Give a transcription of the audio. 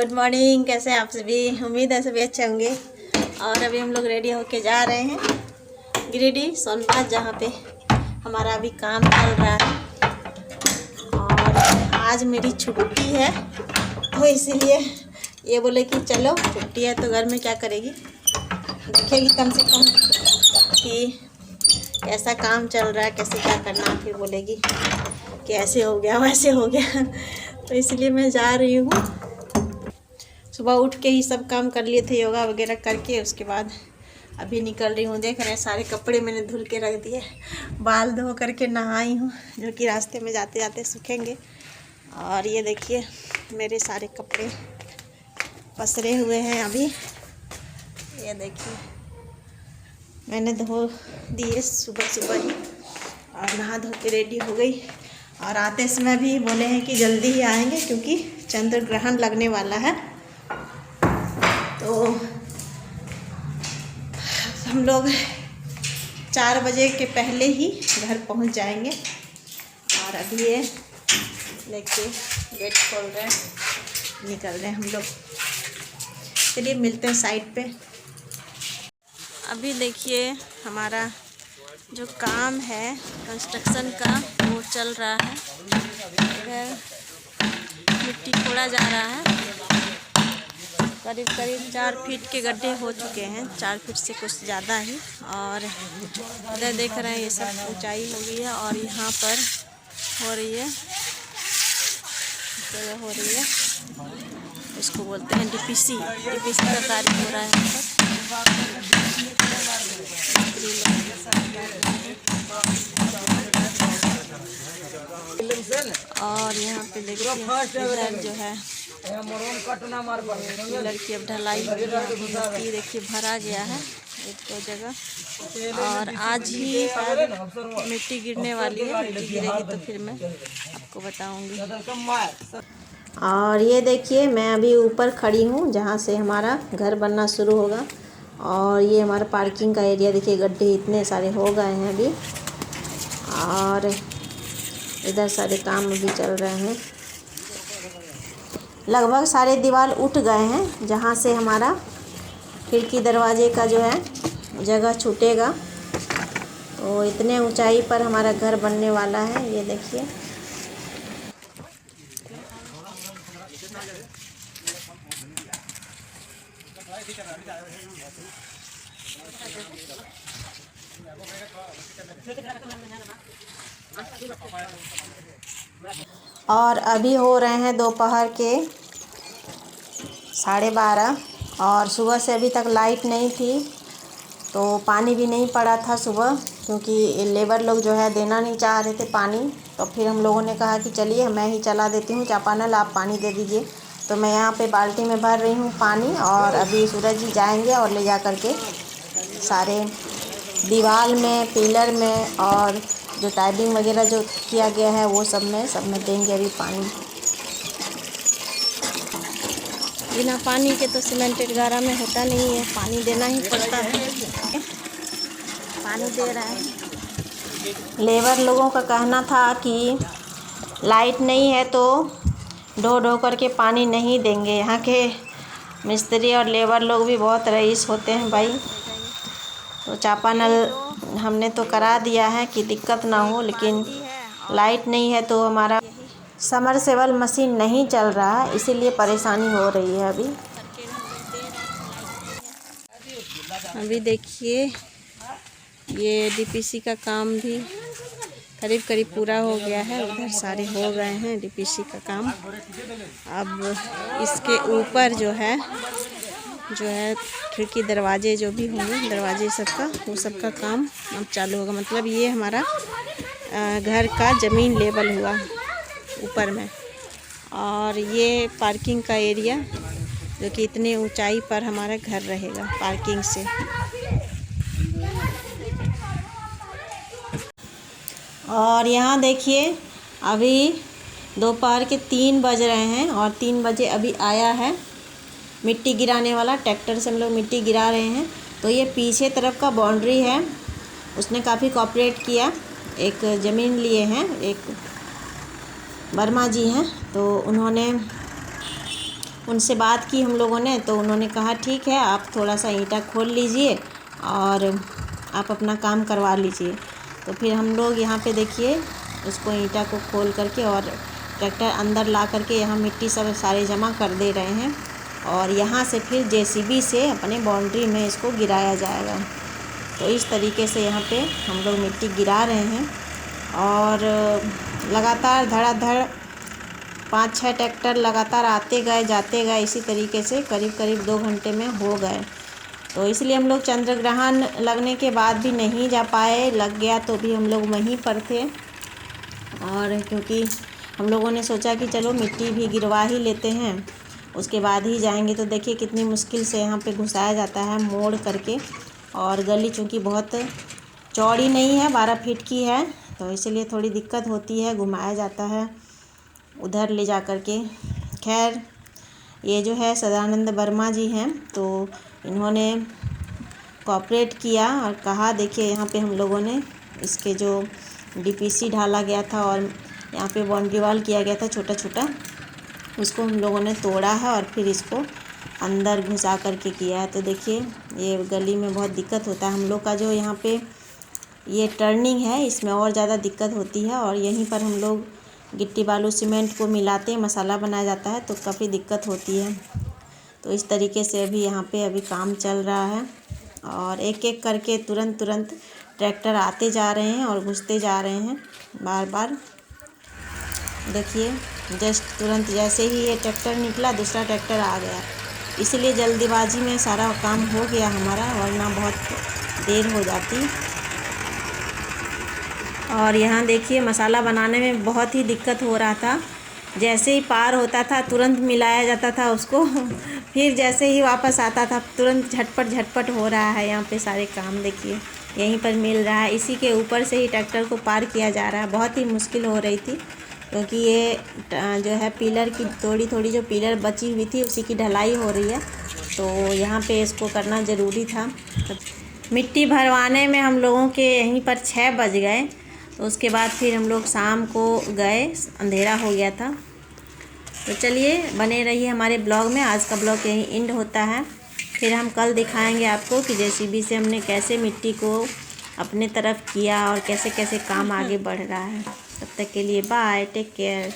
Good morning. कैसे आप सभी? उम्मीद है सभी अच्छे होंगे। और अभी हम लोग रेडी होके जा रहे हैं गिरिडीह सोनपात, जहाँ पे हमारा अभी काम चल रहा है। और आज मेरी छुट्टी है, तो इसीलिए ये बोले कि चलो छुट्टी है तो घर में क्या करेगी, देखेगी कम से कम कि कैसा काम चल रहा है, कैसे क्या करना। फिर बोलेगी कि ऐसे हो गया वैसे हो गया। तो इसलिए मैं जा रही हूँ। सुबह उठ के ही सब काम कर लिए थे, योगा वगैरह करके उसके बाद अभी निकल रही हूँ। देख रहे हैं सारे कपड़े मैंने धुल के रख दिए, बाल धो करके नहाई हूँ, जो कि रास्ते में जाते जाते सूखेंगे। और ये देखिए मेरे सारे कपड़े पसरे हुए हैं अभी, ये देखिए मैंने धो दिए सुबह सुबह ही और नहा धो के रेडी हो गई। और आते समय भी बोले हैं कि जल्दी ही आएंगे क्योंकि चंद्र ग्रहण लगने वाला है, तो हम लोग 4 बजे के पहले ही घर पहुंच जाएंगे। और अभी ये लेके गेट खोल रहे हैं, निकल रहे हैं हम लोग। चलिए मिलते हैं साइड पे। अभी देखिए हमारा जो काम है कंस्ट्रक्शन का वो चल रहा है। इधर मिट्टी खोड़ा जा रहा है, करीब 4 फीट के गड्ढे हो चुके हैं, 4 फीट से कुछ ज़्यादा ही। और इधर देख रहे हैं ये सब ऊंचाई हो गई है और यहाँ पर हो रही है, जगह हो रही है, इसको बोलते हैं डीपीसी का कार्य हो रहा है। और यहाँ पे देखिए इधर जो है लड़की अब ढलाई मिट्टी देखिए भरा गया है एक दो जगह। और आज ही शायद मिट्टी गिरने वाली है, मिट्टी गिरेगी तो फिर मैं आपको बताऊंगी। और ये देखिए मैं अभी ऊपर खड़ी हूँ जहाँ से हमारा घर बनना शुरू होगा। और ये हमारा पार्किंग का एरिया देखिए, गड्ढे इतने सारे हो गए हैं अभी। और इधर सारे काम अभी चल रहे हैं, लगभग सारे दीवार उठ गए हैं, जहाँ से हमारा खिड़की दरवाजे का जो है जगह छूटेगा। तो इतने ऊंचाई पर हमारा घर बनने वाला है, ये देखिए। और अभी हो रहे हैं दोपहर के 12:30 और सुबह से अभी तक लाइट नहीं थी, तो पानी भी नहीं पड़ा था सुबह, क्योंकि लेबर लोग जो है देना नहीं चाह रहे थे पानी। तो फिर हम लोगों ने कहा कि चलिए मैं ही चला देती हूँ चापानल, आप पानी दे दीजिए। तो मैं यहाँ पे बाल्टी में भर रही हूँ पानी, और अभी सूरज जी जाएंगे और ले जा करके सारे दीवार में, पिलर में और जो टाइबिंग वगैरह जो किया गया है वो सब में देंगे अभी पानी। बिना पानी के तो सीमेंटेड गारा में होता नहीं है, पानी देना ही पड़ता है। पानी दे रहे हैं। लेबर लोगों का कहना था कि लाइट नहीं है तो ढो करके पानी नहीं देंगे। यहाँ के मिस्त्री और लेबर लोग भी बहुत रईस होते हैं भाई। तो चापानल हमने तो करा दिया है कि दिक्कत ना हो, लेकिन लाइट नहीं है तो हमारा समरसेबल मशीन नहीं चल रहा है, इसीलिए परेशानी हो रही है अभी देखिए ये डीपीसी का काम भी करीब पूरा हो गया है, उधर सारे हो गए हैं डीपीसी का काम। अब इसके ऊपर जो है खिड़की दरवाजे जो भी होंगे, दरवाजे सबका वो सबका काम अब चालू होगा। मतलब ये हमारा घर का ज़मीन लेवल हुआ ऊपर में। और ये पार्किंग का एरिया जो कि इतने ऊंचाई पर हमारा घर रहेगा पार्किंग से। और यहाँ देखिए अभी दोपहर के 3 बज रहे हैं और 3 बजे अभी आया है मिट्टी गिराने वाला। ट्रैक्टर से हम लोग मिट्टी गिरा रहे हैं। तो ये पीछे तरफ का बाउंड्री है, उसने काफ़ी कोऑपरेट किया। एक ज़मीन लिए हैं, एक वर्मा जी हैं, तो उन्होंने उनसे बात की हम लोगों ने, तो उन्होंने कहा ठीक है, आप थोड़ा सा ईंटा खोल लीजिए और आप अपना काम करवा लीजिए। तो फिर हम लोग यहाँ पे देखिए उसको ईंटा को खोल करके और ट्रैक्टर अंदर ला करके यहाँ मिट्टी सब सारे जमा कर दे रहे हैं और यहाँ से फिर जेसीबी से अपने बाउंड्री में इसको गिराया जाएगा। तो इस तरीके से यहाँ पे हम लोग मिट्टी गिरा रहे हैं और लगातार धड़ाधड़ 5-6 ट्रैक्टर लगातार आते गए जाते गए, इसी तरीके से करीब करीब 2 घंटे में हो गए। तो इसलिए हम लोग चंद्र ग्रहण लगने के बाद भी नहीं जा पाए, लग गया तो भी हम लोग वहीं पर थे। और क्योंकि हम लोगों ने सोचा कि चलो मिट्टी भी गिरवा ही लेते हैं, उसके बाद ही जाएंगे। तो देखिए कितनी मुश्किल से यहाँ पे घुसाया जाता है मोड़ करके, और गली चूँकि बहुत चौड़ी नहीं है, 12 फीट की है, तो इसलिए थोड़ी दिक्कत होती है, घुमाया जाता है उधर ले जा कर के। खैर ये जो है सदानंद वर्मा जी हैं, तो इन्होंने कोऑपरेट किया और कहा देखिए यहाँ पे हम लोगों ने इसके जो डीपीसी ढाला गया था और यहाँ पे बाउंड्री वॉल किया गया था छोटा छोटा, उसको हम लोगों ने तोड़ा है और फिर इसको अंदर घुसा करके किया है। तो देखिए ये गली में बहुत दिक्कत होता है हम लोग का, जो यहाँ पे ये टर्निंग है इसमें और ज़्यादा दिक्कत होती है, और यहीं पर हम लोग गिट्टी बालू सीमेंट को मिलाते हैं, मसाला बनाया जाता है, तो काफ़ी दिक्कत होती है। तो इस तरीके से अभी यहाँ पे अभी काम चल रहा है और एक एक करके तुरंत ट्रैक्टर आते जा रहे हैं और घुसते जा रहे हैं बार बार। देखिए जस्ट तुरंत जैसे ही ये ट्रैक्टर निकला दूसरा ट्रैक्टर आ गया, इसलिए जल्दीबाजी में सारा काम हो गया हमारा, वरना बहुत देर हो जाती। और यहाँ देखिए मसाला बनाने में बहुत ही दिक्कत हो रहा था, जैसे ही पार होता था तुरंत मिलाया जाता था उसको फिर जैसे ही वापस आता था तुरंत झटपट हो रहा है। यहाँ पे सारे काम देखिए यहीं पर मिल रहा है, इसी के ऊपर से ही ट्रैक्टर को पार किया जा रहा है। बहुत ही मुश्किल हो रही थी क्योंकि ये जो है पिलर की थोड़ी जो पिलर बची हुई थी उसी की ढलाई हो रही है, तो यहाँ पे इसको करना ज़रूरी था। तो मिट्टी भरवाने में हम लोगों के यहीं पर 6 बज गए, तो उसके बाद फिर हम लोग शाम को गए, अंधेरा हो गया था। तो चलिए बने रहिए हमारे ब्लॉग में। आज का ब्लॉग यहीं एंड होता है, फिर हम कल दिखाएंगे आपको कि जेसीबी से हमने कैसे मिट्टी को अपने तरफ किया और कैसे कैसे काम आगे बढ़ रहा है। तब तक के लिए बाय, टेक केयर।